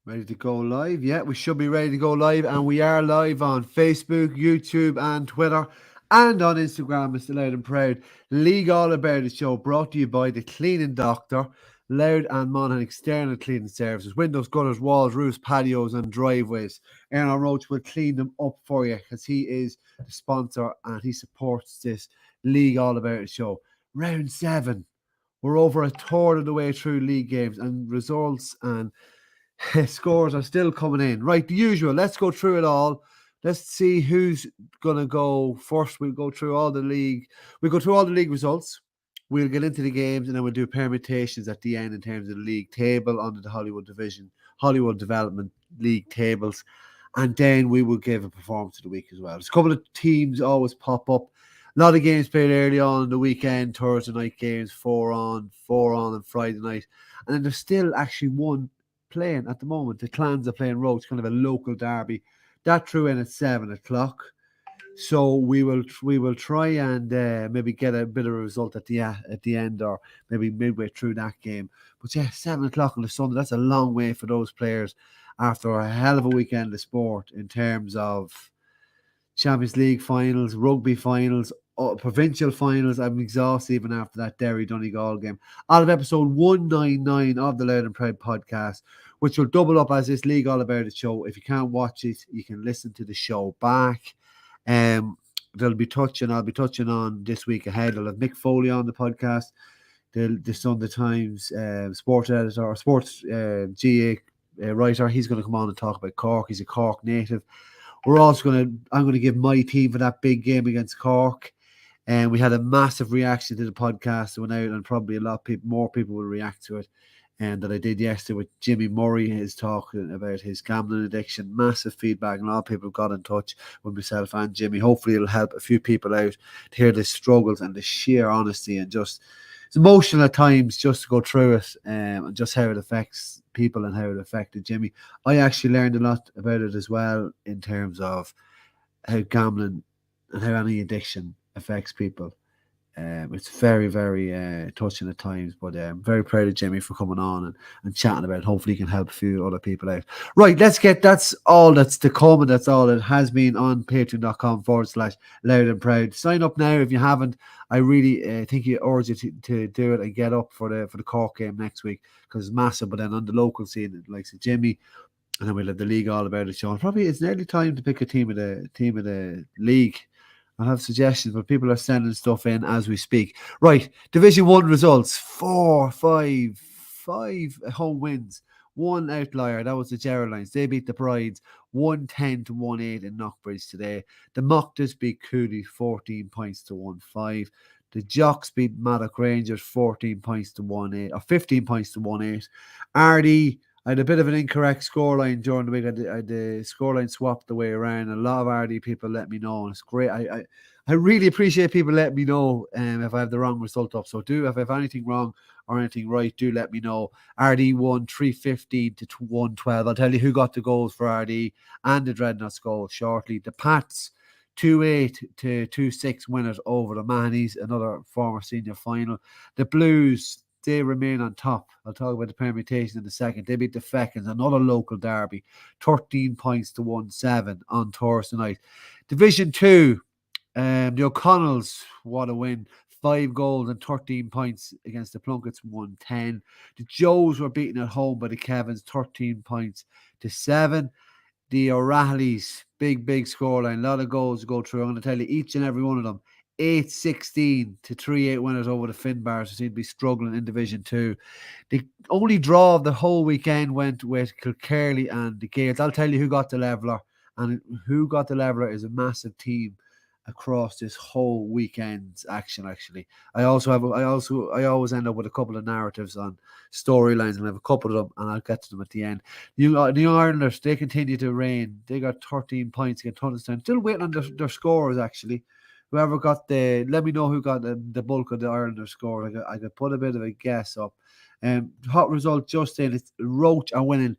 Ready to go live? Yeah, we should be ready to go live, and we are live on Facebook, YouTube, and Twitter, and on Instagram. Mr. Loud and Proud League All About It show, brought to you by the Cleaning Doctor, Loud and Monaghan External Cleaning Services, windows, gutters, walls, roofs, patios, and driveways. Aaron Roach will clean them up for you because he is the sponsor and he supports this League All About It show. Round 7. We're over a third of the way through league games, and results and scores are still coming in. Right, the usual. Let's go through it all. Let's see who's gonna go first. We'll go through all the league. We'll go through all the league results. We'll get into the games, and then we'll do permutations at the end in terms of the league table under the Hollywood Division, Hollywood Development League tables, and then we will give a performance of the week as well. There's a couple of teams always pop up. A lot of games played early on in the weekend, Thursday night games, 4 on Friday night, and then there's still actually one playing at the moment. The Clans are playing Roach, kind of a local derby. That threw in at 7 o'clock. So we will try and maybe get a bit of a result at the end, or maybe midway through that game. But yeah, 7 o'clock on a Sunday, that's a long way for those players after a hell of a weekend of sport in terms of Champions League finals, rugby finals, provincial finals. I'm exhausted even after that Derry Donegal game. Out of episode 199 of the Loud and Proud podcast, which will double up as this League All About It show. If you can't watch it, you can listen to the show back. I'll be touching on this week ahead. I'll have Mick Foley on the podcast, the Sunday Times sports editor, or sports GA writer. He's going to come on and talk about Cork. He's a Cork native. I'm going to give my team for that big game against Cork. And we had a massive reaction to the podcast that went out, and probably a lot of more people will react to it. And that I did yesterday with Jimmy Murray, his talking about his gambling addiction. Massive feedback, and a lot of people got in touch with myself and Jimmy. Hopefully it'll help a few people out to hear the struggles and the sheer honesty, and just it's emotional at times just to go through it, and just how it affects people and how it affected Jimmy. I actually learned a lot about it as well, in terms of how gambling and how any addiction affects people. It's very, very touching at times, but I'm very proud of Jimmy for coming on and chatting about it. Hopefully he can help a few other people out. Right, that's all that's to come, and that's all that has been on patreon.com/loud and proud. Sign up now if you haven't. I really think you urge you to do it and get up for the Cork game next week, because it's massive. But then on the local scene, like Jimmy, and then we'll have the League All About It show. And probably it's nearly time to pick a team of the league. I have suggestions, but people are sending stuff in as we speak. Right, Division 1 results. 5 home wins. One outlier, that was the Geraldines. They beat the Brides 110-18 in Knockbridge today. The Mocktas beat Cooley 14 points to 1-5. The Jocks beat Maddock Rangers 14 points to 1-8, or 15 points to 1-8. RD, I had a bit of an incorrect scoreline during the week. I had the scoreline swapped the way around. A lot of RD people let me know, and it's great. I really appreciate people letting me know if I have the wrong result up. So if I have anything wrong or anything right, do let me know. RD won 315 to 112. I'll tell you who got the goals for RD and the Dreadnoughts goal shortly. The Pats 2-8 to 2-6 winners over the Mahonys, another former senior final. The Blues, they remain on top. I'll talk about the permutation in a second. They beat the Feckins, another local derby, 13 points to 1-7 on Thursday night. Division 2, the O'Connells, what a win. 5 goals and 13 points against the Plunkets, 110. The Joes were beaten at home by the Kevins, 13 points to 7. The O'Reillys, big scoreline, a lot of goals to go through. I'm going to tell you each and every one of them. 8-16 to 3-8 winners over the Finbars, who seem to be struggling in Division 2. The only draw of the whole weekend went with Kilkerley and the Gales. I'll tell you who got the leveller, and who got the leveller is a massive team across this whole weekend's action. Actually, I always end up with a couple of narratives on storylines, and I have a couple of them, and I'll get to them at the end. The Young Irelanders, they continue to reign. They got 13 points against Hunterstown. Still waiting on their scores, actually. Whoever got let me know who got the bulk of the Irelanders score. I could put a bit of a guess up. Hot result just in, it's Roach are winning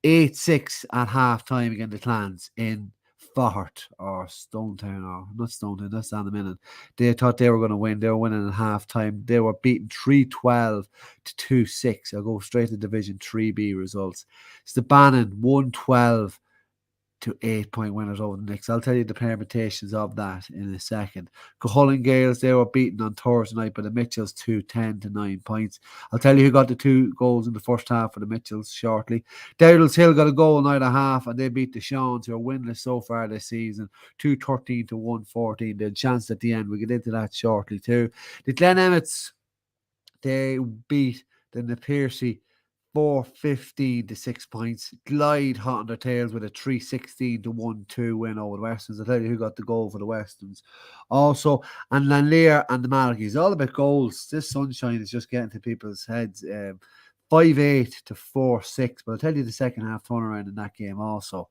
8-6 at half time against the Clans in Fahart or Stonetown, or not Stonetown, that's Annaminnan. They thought they were going to win. They were winning at half time. They were beaten 3-12 to 2-6. I'll go straight to Division 3B results. Stabannon 112 to 8-point winners over the Knicks. I'll tell you the permutations of that in a second. Cuchulainn Gales, they were beaten on Thursday night by the Mitchells 2-10 to 9 points. I'll tell you who got the 2 goals in the first half for the Mitchells shortly. Dowdall's Hill got a goal in either half, and they beat the Shawns, who are winless so far this season, 2-13 to 1-14. They had a chance at the end. We'll get into that shortly too. The Glen Emmets, they beat the Napersey 4-15 to 6 points. Glide hot on their tails with a 3-16 to 1-2 win over the Westerns. I'll tell you who got the goal for the Westerns. Also, and Lanlear and the Malachy's. All about goals. This sunshine is just getting to people's heads. 5-8 to 4-6. But I'll tell you the second half turnaround in that game also.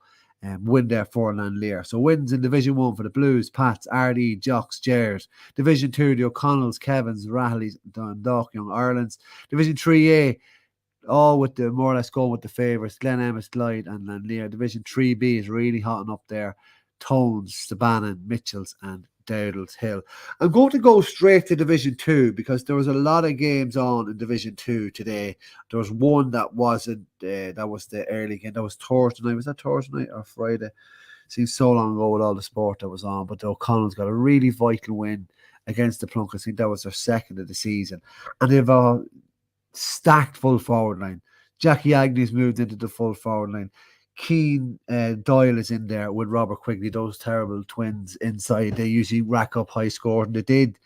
Win there for Lanlear. So wins in Division 1 for the Blues, Pats, RD, Jocks, Jers. Division 2, the O'Connells, Kevins, Rahleys, Dundalk, Young Irelands. Division 3A, all with the more or less going with the favourites, Glen Emmett, Glide and Lanlear. Division 3B is really hotting up there. Tones, Stabannon, Mitchells and Dowdall's Hill. I'm going to go straight to Division 2 because there was a lot of games on in Division 2 today. There was one that wasn't, that was the early game. That was Thursday night. Was that Thursday night or Friday? Seems so long ago with all the sport that was on, but the O'Connells got a really vital win against the Plunkets. I think that was their second of the season. And they've stacked full forward line. Jackie Agnews moved into the full forward line. Keane Doyle is in there with Robert Quigley, those terrible twins inside. They usually rack up high score, and they did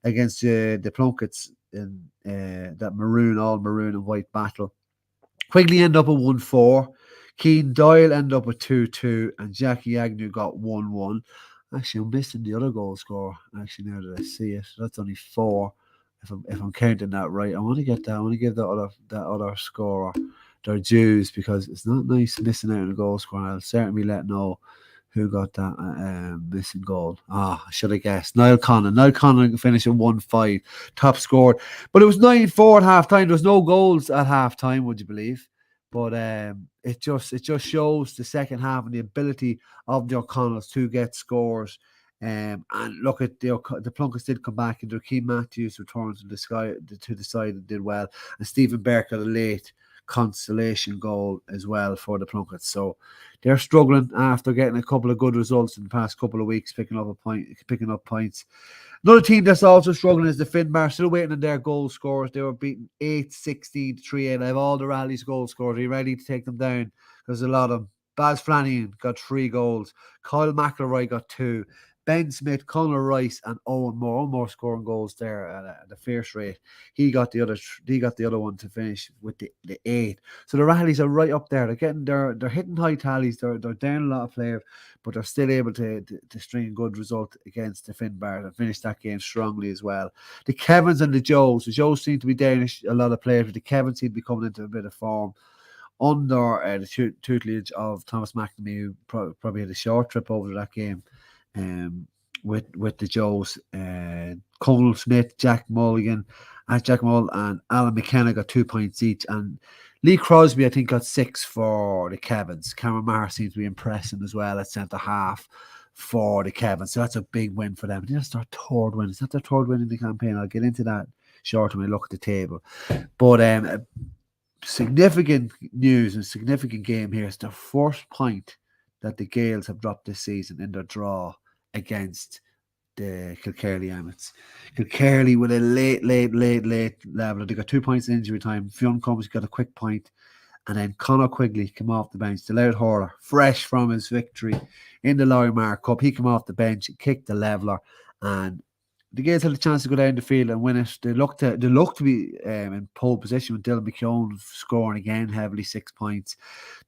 against the Plunkets in that all maroon and white battle. Quigley ended up at 1-4. Keane Doyle ended up at 2-2, and Jackie Agnew got 1-1. Actually, I'm missing the other goal score. Actually, now that I see it, that's only 4. If I'm counting that right, I want to get that. I want to give that other scorer their dues because it's not nice missing out on a goal score. I'll certainly let know who got that missing goal. I should have guessed. Niall Connon. Niall Connon finished at 1-5, top scored. But it was 9-4 at half time. There was no goals at half time, would you believe? But it just shows the second half and the ability of the O'Connells to get scores. And look at the Plunkets did come back, and Keane Matthews returned to the side and did well. And Stephen Burke got a late consolation goal as well for the Plunkets. So they're struggling after getting a couple of good results in the past couple of weeks, picking up points. Another team that's also struggling is the Finbar, still waiting on their goal scores. They were beaten 8-16 to 3-8. I have all the Rally's goal scores. Are you ready to take them down? There's a lot of them. Baz Flanagan got 3 goals. Kyle McElroy got 2. Ben Smith, Conor Rice, and Owen Moore scoring goals there at a fierce rate. He got the other one to finish with the 8. So the Rallies are right up there. They're getting they're hitting high tallies. They're down a lot of players, but they're still able to string a good result against the Finbar and finish that game strongly as well. The Kevins and the Joes. The Joes seem to be down a lot of players, but the Kevins seem to be coming into a bit of form under the tutelage of Thomas McNamee, who probably had a short trip over that game. With the Joes, Cole Smith, Jack Mull, and Alan McKenna got 2 points each, and Lee Crosby I think got 6 for the Kevins. Cameron Maher seems to be impressing as well at centre half for the Kevins, so that's a big win for them. That's their third win. Is that their third win in the campaign? I'll get into that shortly when I look at the table. But significant news and significant game here. It's the first point that the Gaels have dropped this season in their draw against the Kilkerley Emmets. Kilkerley with a late level. They got 2 points in injury time. Fionn Combs got a quick point, and then Conor Quigley came off the bench. The loud hurler, fresh from his victory in the Lorimar Cup. He came off the bench, kicked the leveller, and the Gaels had a chance to go down the field and win it. They looked to be in pole position with Dylan McKeown scoring again heavily, 6 points.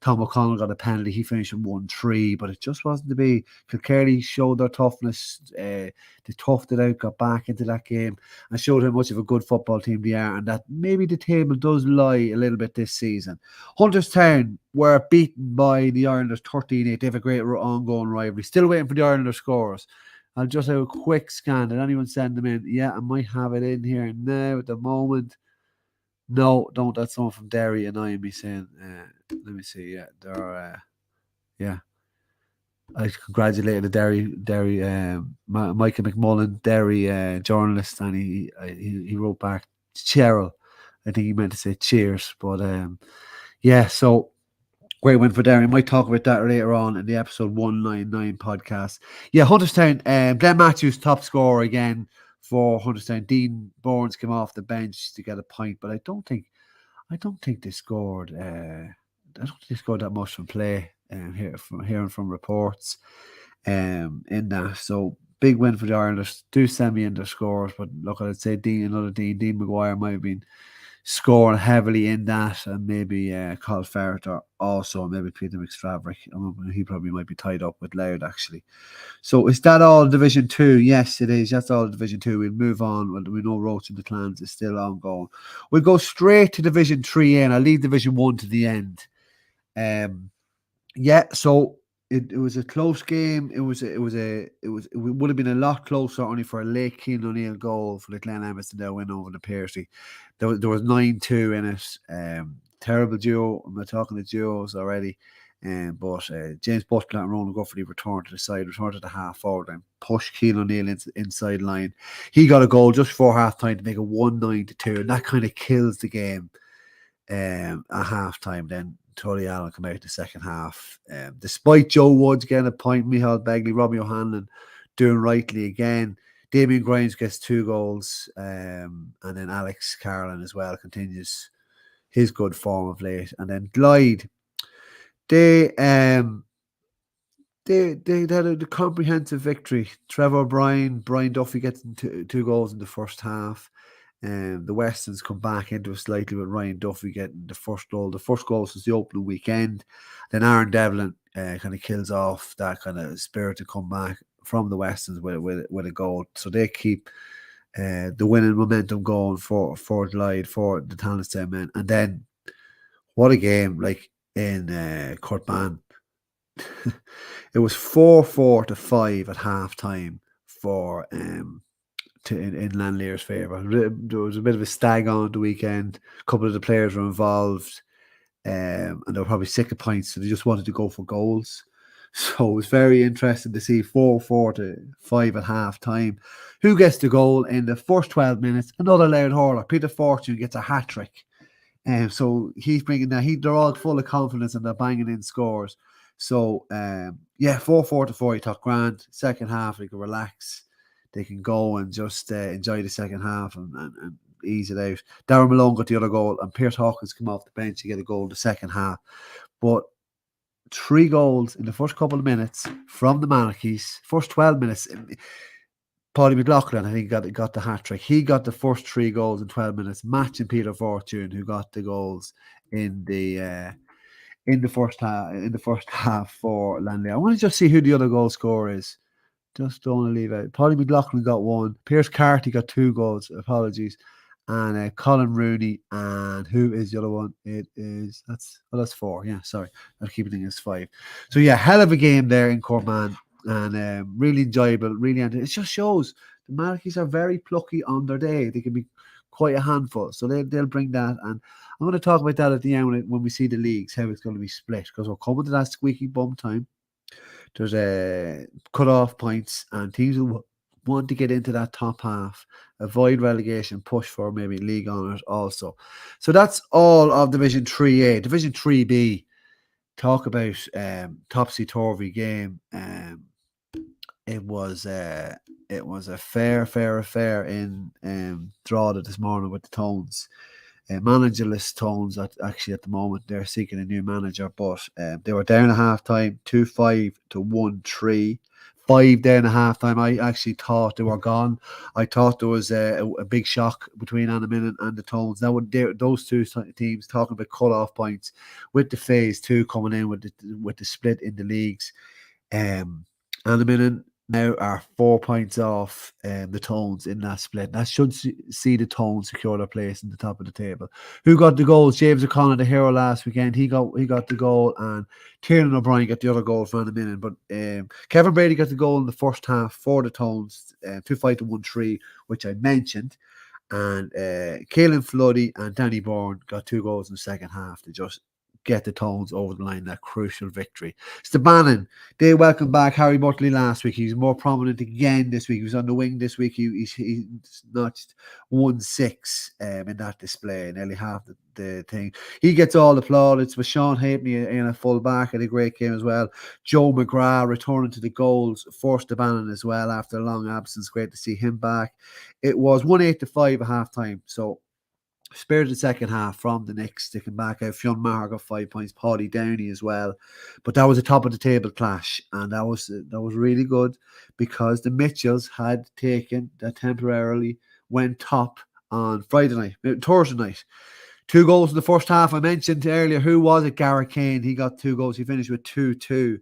Tom O'Connell got a penalty. He finished in 1-3, but it just wasn't to be. Kilkerley showed their toughness. They toughed it out, got back into that game, and showed how much of a good football team they are, and that maybe the table does lie a little bit this season. Hunterstown were beaten by the Islanders 13-8. They have a great ongoing rivalry. Still waiting for the Islanders scores. I'll just have a quick scan. Did anyone send them in? Yeah, I might have it in here now at the moment. No, don't. That's someone from Derry and I me saying. Let me see. Yeah, they're. Yeah. I congratulated the Derry Michael McMullen, Derry journalist, and he wrote back Cheryl. I think he meant to say cheers, but yeah. So great win for Derry. We might talk about that later on in the episode 199 podcast. Yeah, Hunterstown. Glenn Matthews top scorer again for Hunterstown. Dean Burns came off the bench to get a point, but I don't think they scored. I don't think they scored that much from play. Hearing from reports, in that. So big win for the Irelanders. Do send me in their scores, but look, I'd say Dean Maguire might have been scoring heavily in that, and maybe Carl Ferreter also, maybe Peter McStraverick. He probably might be tied up with Laird actually. So is that all Division 2? Yes, it is. That's all Division 2. We'll move on. We know Roach and the Clans is still ongoing. We'll go straight to Division 3 and I'll leave Division 1 to the end. Yeah, so it was a close game. It would have been a lot closer only for a late Keane O'Neill goal for the Glen Emerson win over the Piercy. There was 9-2 in it. Terrible duo. I'm not talking the duos already. But James Butler and Ronan Guffey returned to the half forward and pushed Keane O'Neill inside line. He got a goal just before half time to make it 1-9-2, and that kind of kills the game at half time. Then Tully Allen come out in the second half. Despite Joe Woods getting a point, Michael Begley, Robbie O'Hanlon doing rightly again. Damien Grimes gets 2 goals, and then Alex Carlin as well continues his good form of late. And then Glide, they had a comprehensive victory. Trevor Brian Duffy gets 2 goals in the first half. The Westerns come back into it slightly with Ryan Duffy getting the first goal. The first goal since the opening weekend. Then Aaron Devlin kind of kills off that kind of spirit to come back from the Westerns with a goal. So they keep the winning momentum going for Glide, for the Talonstown men. And then what a game, like in Courtban. It was 4-4 to 5 at half time for in Lanlear's favour. There was a bit of a stag on the weekend. A couple of the players were involved, and they were probably sick of points, so they just wanted to go for goals. So it was very interesting to see 4-4 to 5 at half time. Who gets the goal in the first 12 minutes? Another Laird hurler. Peter Fortune gets a hat trick. So he's bringing that. They're all full of confidence and they're banging in scores. So 4-4 to 4. You talk grand. Second half, they can relax. They can go and just enjoy the second half and ease it out. Darren Malone got the other goal, and Pierce Hawkins come off the bench to get a goal in the second half. But 3 goals in the first couple of minutes from the Monarchies. First 12 minutes. Paulie McLaughlin, I think, got the hat trick. He got the first 3 goals in 12 minutes, matching Peter Fortune, who got the goals in the first half for Lanley. I want to just see who the other goal scorer is. Just don't want to leave out. Paulie McLaughlin got 1. Pierce Carty got 2 goals. Apologies. And Colin Rooney. And who is the other one? That's 4. Yeah, sorry. I'm keeping it as 5. So yeah, hell of a game there in Corkman. And really enjoyable. Really, it just shows the Marquis are very plucky on their day. They can be quite a handful. So they'll bring that. And I'm going to talk about that at the end when we see the leagues, how it's going to be split. Because we're coming to that squeaky bum time. There's a cut-off points, and teams will want to get into that top half, avoid relegation, push for maybe league honours also. So that's all of Division 3A. Division 3B, talk about topsy-turvy game. It was a fair affair in Drogheda this morning with the Tones. Managerless Tones actually at the moment. They're seeking a new manager, but they were down at half time 2-5 to 1-3. 5 down at half time. I actually thought they were gone. I thought there was a big shock between Annamin and the Tones. Those two teams talking about cut-off points with the phase 2 coming in with the split in the leagues. Annamin now are 4 points off the Tones in that split. That should see the Tones secure their place in the top of the table. Who got the goals? James O'Connor, the hero last weekend. He got the goal, and Kieran O'Brien got the other goal for Annamin. But Kevin Brady got the goal in the first half for the Tones, 2-5 to 1-3, which I mentioned. And Caelan Floody and Danny Bourne got 2 goals in the second half to just get the Tones over the line, that crucial victory. Stabannon, they welcomed back Harry Butley last week. He's more prominent again this week. He was on the wing this week. He notched 1-6 in that display, nearly half the thing. He gets all the plaudits with Sean Halfpenny in a full back at a great game as well. Joe McGrath returning to the goals for Stabannon as well after a long absence. Great to see him back. It was 1-8-5 at half time. So spirited second half from the Knicks, sticking back out. Fionn Maher got 5 points, Paddy Downey as well. But that was a top of the table clash, and that was really good because the Mitchells had taken that temporarily went top on Thursday night. 2 goals in the first half. I mentioned earlier, who was it? Gareth Kane. He got 2 goals. He finished with 2-2.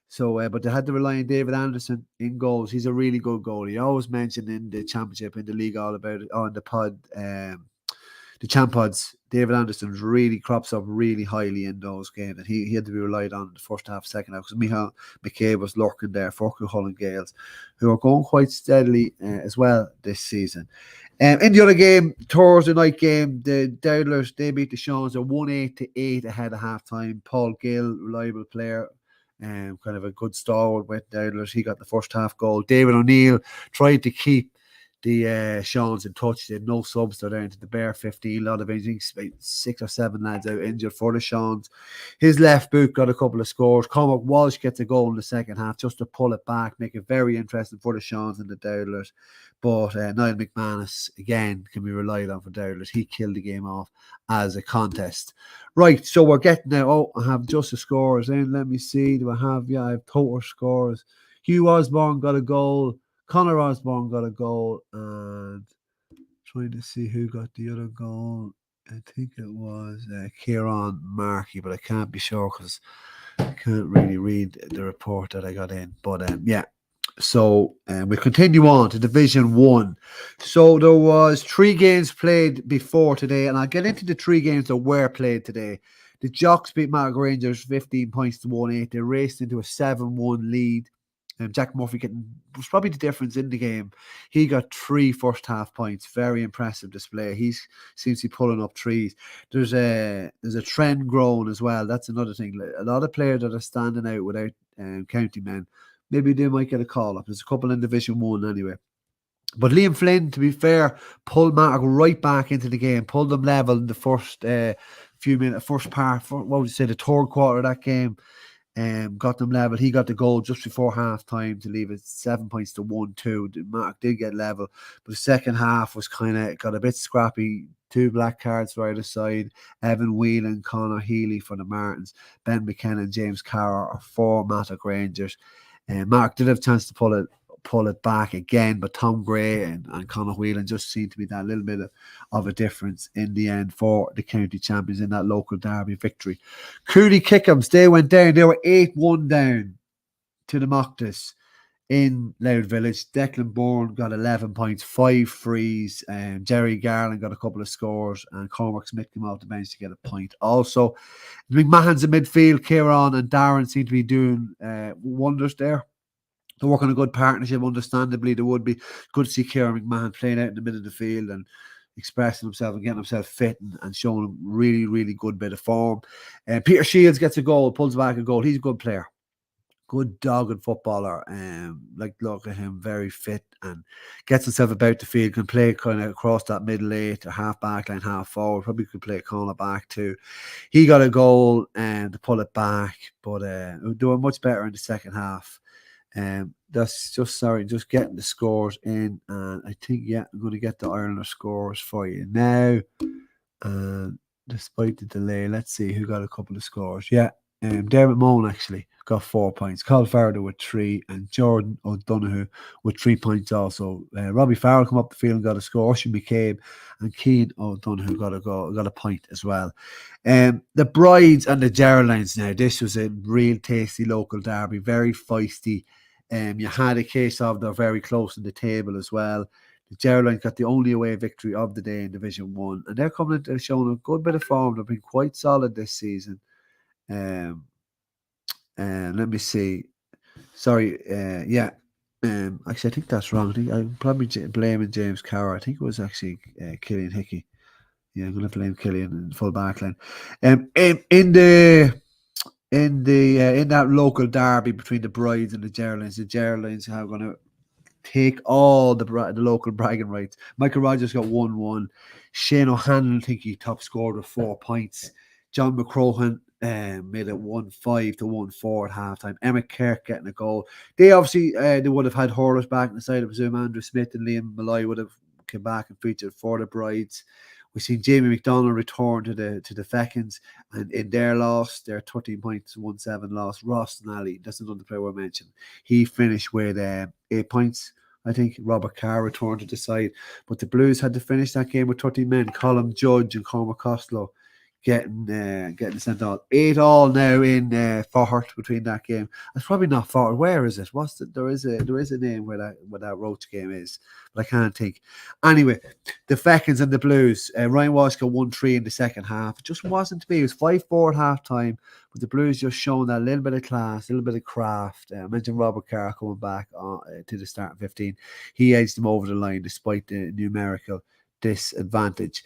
So, but they had to rely on David Anderson in goals. He's a really good goalie. I always mentioned in the championship, in the league, all about it on the pod. The champ pods, David Anderson really crops up really highly in those games, and he had to be relied on in the first half, second half, because Michael McCabe was lurking there for Cullen Gales, who are going quite steadily as well this season. In the other game, Thursday night game, the Dowdlers, they beat the Shawns at 1-8 ahead of half time. Paul Gill, reliable player, kind of a good stalwart with Dowdlers. He got the first half goal. David O'Neill tried to keep the Shawns in touch. They had no subs. They're down to the bare 15. A lot of injuries, 6 or 7 lads out injured for the Shawns. His left boot got a couple of scores. Cormac Walsh gets a goal in the second half just to pull it back, make it very interesting for the Shawns and the Dowdlers. But Niall McManus, again, can be relied on for Dowdlers. He killed the game off as a contest. Right, so we're getting now. Oh, I have just the scores in. Let me see. Do I have? Yeah, I have total scores. Hugh Osborne got a goal. Connor Osborne got a goal, and trying to see who got the other goal. I think it was Kieran Markey, but I can't be sure because I can't really read the report that I got in. But yeah, so we continue on to Division 1. So there was 3 games played before today, and I'll get into the 3 games that were played today. The Jocks beat Mark Rangers 15 points to 1-8. They raced into a 7-1 lead. Jack Murphy was probably the difference in the game. He got 3 first half points. Very impressive display. He seems to be pulling up trees. There's a trend growing as well. That's another thing. A lot of players that are standing out without county men, maybe they might get a call up. There's a couple in Division 1 anyway. But Liam Flynn, to be fair, pulled Mark right back into the game, pulled them level in the first few minutes, first part, what would you say, the third quarter of that game. Got them level. He got the goal just before half time to leave it 7 points to 1-2. Mark did get level, but the second half was kind of got a bit scrappy. 2 black cards for either side. Evan Whelan, Connor Healy for the Martins, Ben McKenna, James Carr are 4 Mattock Rangers. Mark did have a chance to pull it back again, but Tom Gray and Conor Whelan just seemed to be that little bit of a difference in the end for the county champions in that local derby victory. Cooley Kickham's, they went down. They were 8-1 down to the Moctus in Louth Village. Declan Bourne got 11 points, 5 frees, and Jerry Garland got a couple of scores, and Cormac Smith came off the bench to get a point. Also, McMahon's in midfield. Kieran and Darren seem to be doing wonders there. They're working a good partnership, understandably. There would be good to see Kieran McMahon playing out in the middle of the field and expressing himself and getting himself fit and showing a really, really good bit of form. Peter Shields gets a goal, pulls back a goal. He's a good player. Good dogged footballer. Look at him, very fit and gets himself about the field, can play kind of across that middle 8 or half back line, half forward. Probably could play a corner back too. He got a goal to pull it back, but doing much better in the second half. That's just getting the scores in, and I think I'm going to get the Ireland scores for you now. Despite the delay, let's see who got a couple of scores. Dermot Moan actually got 4 points. Carl Farder with 3, and Jordan O'Donoghue with 3 points also. Robbie Farrell come up the field and got a score. Oisin McCabe and Keane O'Donoghue got a point as well. The Brides and the Geraldines now. This was a real tasty local derby, very feisty. You had a case of they're very close in the table as well. The Geraldines got the only away victory of the day in Division 1, and they're coming into showing a good bit of form. They've been quite solid this season. Let me see. Sorry, actually, I think that's wrong. I'm probably blaming James Carr. I think it was actually Killian Hickey. Yeah, I'm gonna blame Killian in full back line. In that local derby between the Brides and the Geraldines are going to take all the local bragging rights. Michael Rogers got 1-1. Shane O'Hanlon, I think he top scored with 4 points. John McCrohan made it 1-5 to 1-4 at halftime. Emmet Kirk getting a goal. They obviously they would have had hurlers back in the side. I presume Andrew Smith and Liam Malloy would have come back and featured for the Brides. We've seen Jamie McDonald return to the Fechins, and in their loss, their 13 points, 1-7 loss. Ross Nally, that's another player we mentioned. He finished with 8 points. I think Robert Carr returned to the side, but the Blues had to finish that game with 30 men. Colin Judge and Cormac Costello getting sent on. 8-all now in Fahart between that game. It's probably not Fahart. Where is it? There is a name where that Roach game is, but I can't think. Anyway, the Fechins and the Blues. Ryan Walsh got 1-3 in the second half. It just wasn't to be. It was 5-4 at half time, but the Blues just showing that little bit of class, a little bit of craft. I mentioned Robert Carr coming back to the start 15. He edged them over the line despite the numerical disadvantage.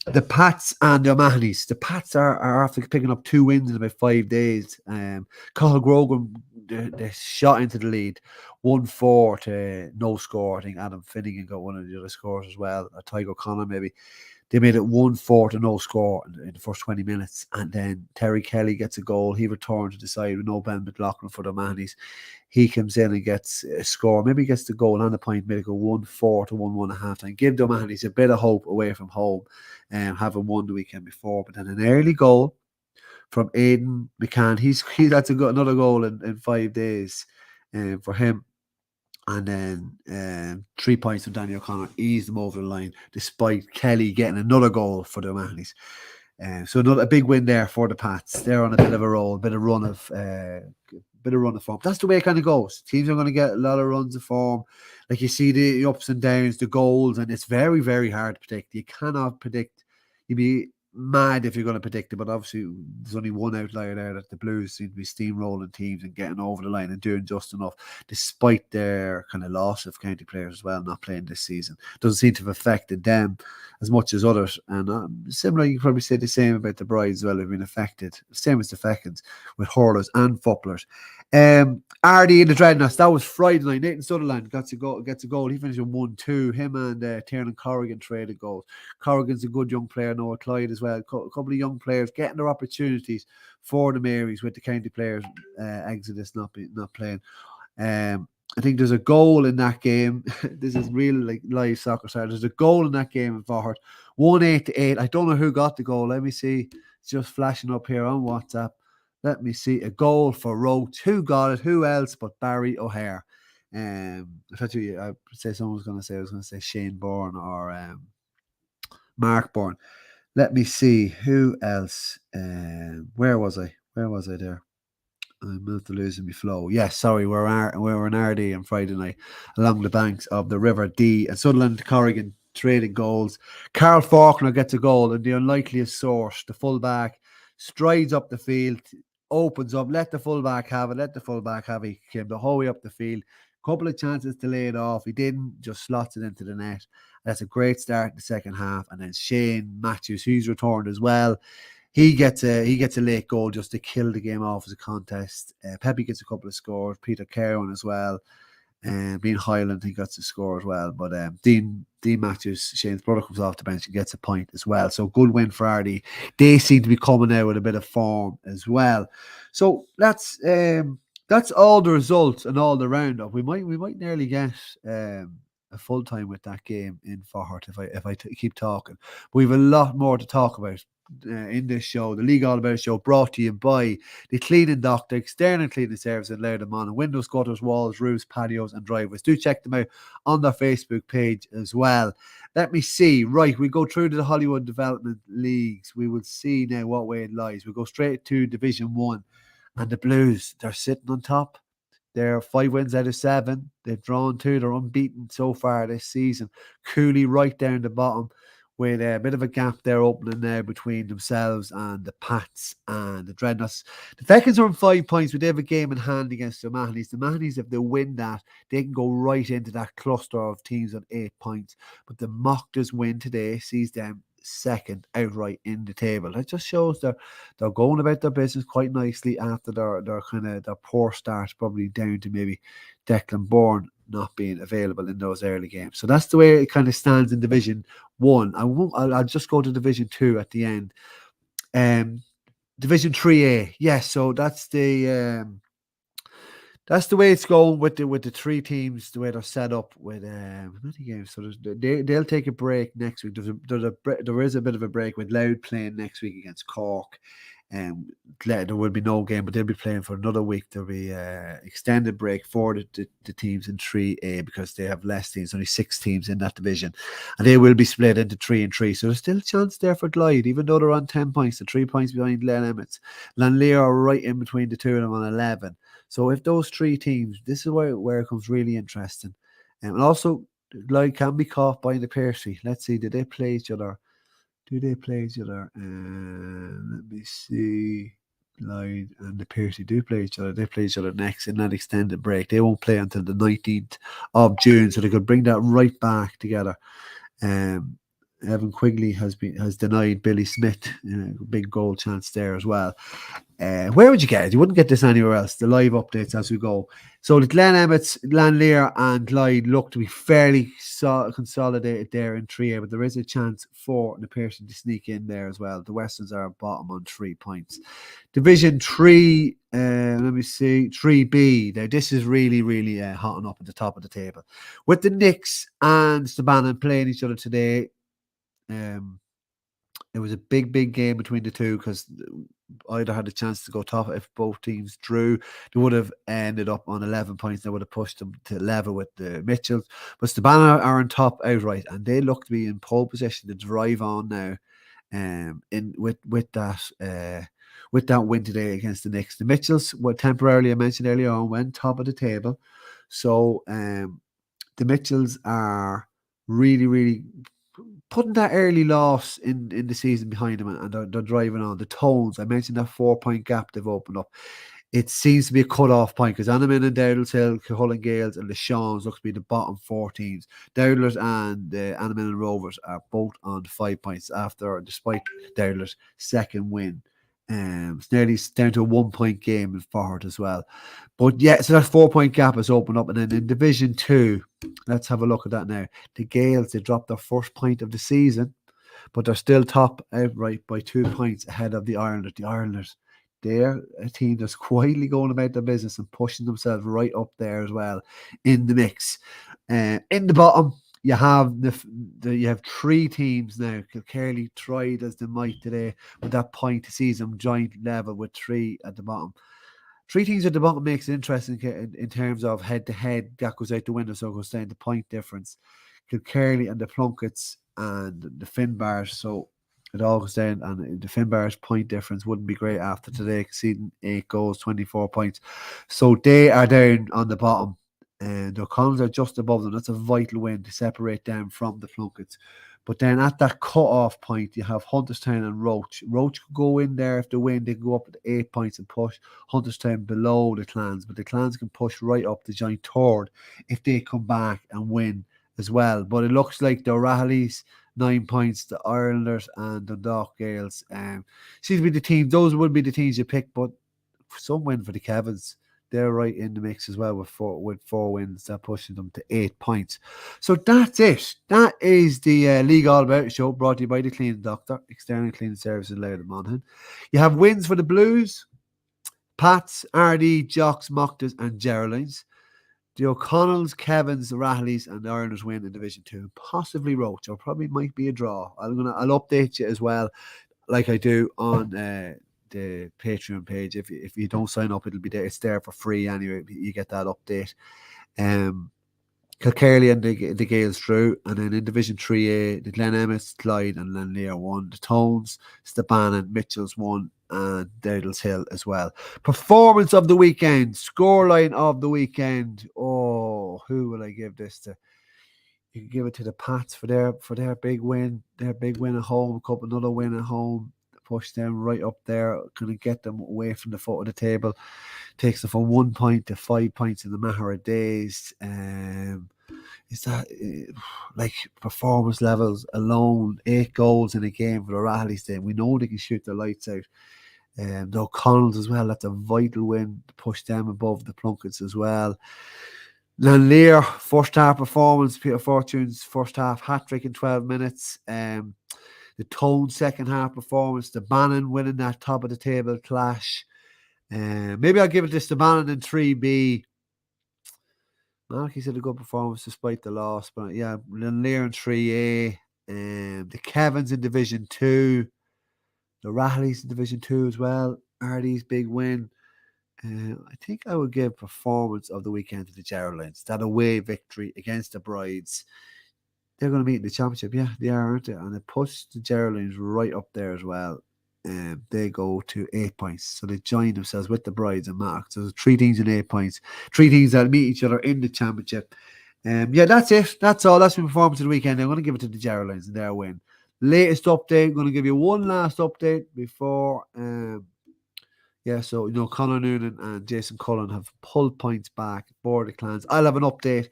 The Pats and the O'Mahony's. The Pats are after picking up 2 wins in about 5 days. Cathal Grogan, they shot into the lead, 1-4 to no score. I think Adam Finnegan got one of the other scores as well. Or Tygo O'Connor maybe. They made it 1-4 to no score in the first 20 minutes. And then Terry Kelly gets a goal. He returned to the side with no Ben McLaughlin for the O'Mahony's. He comes in and gets a score. Maybe he gets the goal and a point. Made it go 1-4 to 1-1 at halftime. Give the O'Mahony's a bit of hope away from home, having won the weekend before. But then an early goal from Aidan McCann. That's another goal in 5 days for him. And then 3 points from Danny O'Connor eased them over the line, despite Kelly getting another goal for the O'Mahony's. So a big win there for the Pats. They're on a bit of a roll, a bit of run of form. That's the way it kind of goes. Teams are going to get a lot of runs of form. Like you see the ups and downs, the goals, and it's very, very hard to predict. You cannot predict. You'd be mad if you're going to predict it, but obviously there's only one outlier there, that the Blues seem to be steamrolling teams and getting over the line and doing just enough, despite their kind of loss of county players as well, not playing this season. Doesn't seem to have affected them as much as others. And similar, you can probably say the same about the Brides as well, have been affected, same as the Fechins, with hurlers and fopplers. Rd in the Dreadnoughts, that was Friday night. Nathan Sutherland gets a goal. He finished with 1-2. Him and Tiernan Corrigan traded goals. Corrigan's a good young player, Noah Clyde as well. A couple of young players getting their opportunities for the Marys with the county players Exodus not playing. I think there's a goal in that game. This is real like live soccer style. There's a goal in that game in Fahart. 1-8 to 8. I don't know who got the goal. Let me see. It's just flashing up here on WhatsApp. Let me see. A goal for Roach. Who got it? Who else but Barry O'Hare? I say someone was going to say, I was going to say Shane Bourne or Mark Bourne. Let me see. Who else? Where was I there? I moved to losing my flow. Yes, sorry, we were in RD on Friday night along the banks of the River Dee, and Sutherland Corrigan trading goals. Carl Faulkner gets a goal in the unlikeliest source. The fullback strides up the field, opens up, let the fullback have it. He came the whole way up the field. Couple of chances to lay it off. He didn't, just slots it into the net. That's a great start in the second half. And then Shane Matthews, who's returned as well, he gets a late goal just to kill the game off as a contest. Pepe gets a couple of scores. Peter Kerwin as well. Being Highland, he got to score as well. But Dean Matthews, Shane's brother, comes off the bench and gets a point as well. So good win for RD. They seem to be coming out with a bit of form as well. So that's all the results and all the roundup. We might nearly get a full time with that game in Fahart if I keep talking. But we have a lot more to talk about in this show, the League All About show, brought to you by the Cleaning Doctor, external cleaning service in Louth Monaghan, windows, gutters, walls, roofs, patios and driveways. Do check them out on their Facebook page as well. Let me see. Right, we go through to the Hollywood Development Leagues. We will see now what way it lies. We go straight to Division 1, and the Blues, they're sitting on top. They're 5 wins out of 7. They've drawn 2. They're unbeaten so far this season. Cooley right down the bottom, with a bit of a gap there opening there between themselves and the Pats and the Dreadnoughts. The Fechins are on 5 points, but they have a game in hand against the O'Mahony's. The O'Mahony's, if they win that, they can go right into that cluster of teams on 8 points. But the Mockers win today sees them second outright in the table. It just shows they're going about their business quite nicely after their poor start, probably down to maybe Declan Bourne not being available in those early games. So that's the way it kind of stands in Division 1. I'll just go to Division 2 at the end. Division 3A, yes. So that's the way it's going with the three teams, the way they're set up with many games. So they'll take a break next week. There is a bit of a break with Louth playing next week against Cork. There will be no game, but they'll be playing for another week. There'll be extended break for the teams in 3A because they have less teams, only 6 teams in that division, and they will be split into 3 and 3. So there's still a chance there for Glyde, even though they're on 10 points, they're 3 points behind Glen Emmets. Lanlear are right in between the two of them on 11. So if those 3 teams, this is where it comes really interesting, and also Glyde can be caught by the Piercy. Let's see, did they play each other? Let me see. Glyde and the Piercy do play each other. They play each other next in that extended break. They won't play until the 19th of June, so they could bring that right back together. Evan Quigley has denied Billy Smith a big goal chance there as well. Where would you get it? You wouldn't get this anywhere else. The live updates as we go. So the Glen Emmets, Lanlear and Glyde look to be fairly consolidated there in 3A, but there is a chance for the Pearson to sneak in there as well. The Westerns are bottom on 3 points. Division 3, let me see, 3B. Now this is really, really hot and up at the top of the table. With the Knicks and Stabannon playing each other today, it was a big game between the two because either had a chance to go top. If both teams drew, they would have ended up on 11 points. They would have pushed them to level with the Mitchells. But Stabannon are on top outright, and they look to be in pole position to drive on now. With that win today against the Knicks, the Mitchells were temporarily, I mentioned earlier on, went top of the table. So the Mitchells are really putting that early loss in the season behind them, and they're driving on. The Tones, I mentioned that 4-point gap they've opened up. It seems to be a cut-off point because Annamin and Dowdall's Hill, Cullen Gales and the Shawns look to be the bottom 4 teams. Dowdallers and Annamin and Rovers are both on 5 points despite Dowdallers' second win. It's nearly down to a 1-point game in forward as well. But yeah, so that 4-point gap has opened up. And then in Division 2, let's have a look at that now. The Gales, they dropped their first point of the season, but they're still top outright by 2 points ahead of the Irelanders. The Irelanders, they're a team that's quietly going about their business and pushing themselves right up there as well in the mix. In the bottom, you have you have 3 teams now. Kilkerley tried as they might today with that point to season joint level with 3 at the bottom. 3 teams at the bottom makes it interesting in terms of head-to-head. That goes out the window, so it goes down the point difference. Kilkerley and the Plunkets and the Finbars, so it all goes down, and the Finbars point difference wouldn't be great after today, conceding 8 goals, 24 points. So they are down on the bottom, and the O'Connells are just above them. That's a vital win to separate them from the Plunkets. But then at that cut-off point, you have Hunterstown and Roach. Roach could go in there if they win. They can go up at 8 points and push Hunterstown below the Clans. But the Clans can push right up to joint third if they come back and win as well. But it looks like the O'Rahilly's 9 points, the Irelanders and the Dundalk Gales seems to be the team. Those would be the teams you pick, but some win for the Kevins. They're right in the mix as well with 4 wins. That pushing them to 8 points. So that's it. That is the League All About show brought to you by the Cleaning Doctor, external cleaning service in Louth Monaghan. You have wins for the Blues, Pats, RD, Jocks, Mockters and Geraldines. The O'Connells, Kevins, the Rahleys and the Irelanders win in Division 2. Possibly Roach, or probably might be a draw. I'll update you as well, like I do on the Patreon page. If you don't sign up, it'll be there. It's there for free anyway. You get that update. Kilkerley and the Gales drew, and then in Division 3A, the Glen Emmets, Clyde and Lanlear won. The Tones, Stabannon, Mitchells won, and Dowdall's Hill as well. Performance of the weekend, scoreline of the weekend. Oh, who will I give this to? You can give it to the Pats for their big win. Their big win at home, another win at home. Push them right up there, kind of get them away from the foot of the table. Takes them from 1 point to 5 points in a matter of days. is that like performance levels alone, 8 goals in a game for the Rallies. Then we know they can shoot their lights out. The O'Connells as well, that's a vital win to push them above the Plunkets as well. Lanlear, first half performance, Peter Fortune's first half hat-trick in 12 minutes. The Tone second half performance, the Bannon winning that top of the table clash. Maybe I'll give it this to Bannon in 3B. Mark, he said a good performance despite the loss. But yeah, Lanlear in 3A. The Kevins in Division 2. The Rallies in Division 2 as well. Ardy's big win. I think I would give performance of the weekend to the Geraldines. That away victory against the Brides. They're going to meet in the championship. Yeah, they are, aren't they? And it puts the Geraldines right up there as well. They go to 8 points. So they join themselves with the Brides and Mark. So there's 3 teams in 8 points. 3 teams that meet each other in the championship. Yeah, that's it. That's all. That's my performance of the weekend. I'm going to give it to the Geraldines and their win. Latest update. I'm going to give you one last update before... so, Conor Noonan and Jason Cullen have pulled points back for the Clans. I'll have an update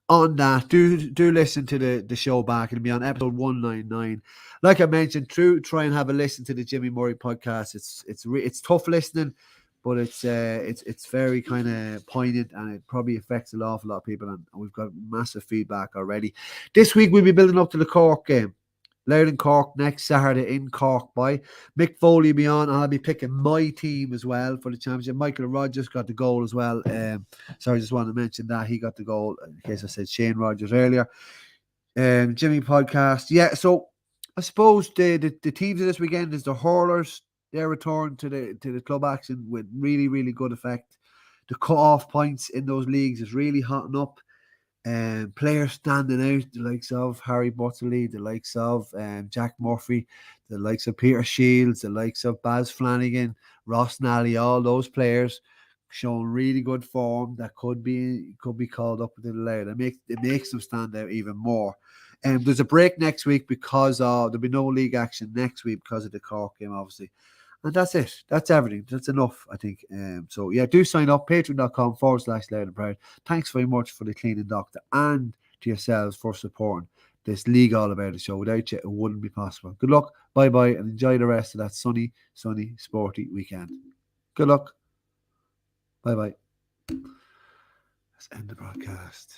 on that. Do listen to the show back. It'll be on episode 199. Like I mentioned, try and have a listen to the Jimmy Murray podcast. It's tough listening, but it's very kind of poignant, and it probably affects an awful lot of people, and we've got massive feedback already. This week we'll be building up to the Cork game. Louth Cork next Saturday in Cork by Mick Foley will be on, and I'll be picking my team as well for the championship. Michael Rogers got the goal as well. Sorry, I just wanted to mention that he got the goal in case I said Shane Rogers earlier. Jimmy podcast. Yeah, so I suppose the teams of this weekend is the Hurlers. Their return to the club action with really, really good effect. The cut-off points in those leagues is really hotting up. Players standing out, the likes of Harry Butterley, the likes of Jack Murphy, the likes of Peter Shields, the likes of Baz Flanagan, Ross Nally, all those players showing really good form that could be called up to the Louth. It makes them stand out even more. There's a break next week because there'll be no league action next week because of the Cork game, obviously. And that's it. That's everything. That's enough, I think. So, yeah, do sign up. Patreon.com/Louth and Proud. Thanks very much for the cleaning doctor and to yourselves for supporting this League All About It show. Without you, it wouldn't be possible. Good luck. Bye-bye. And enjoy the rest of that sunny, sporty weekend. Good luck. Bye-bye. Let's end the broadcast.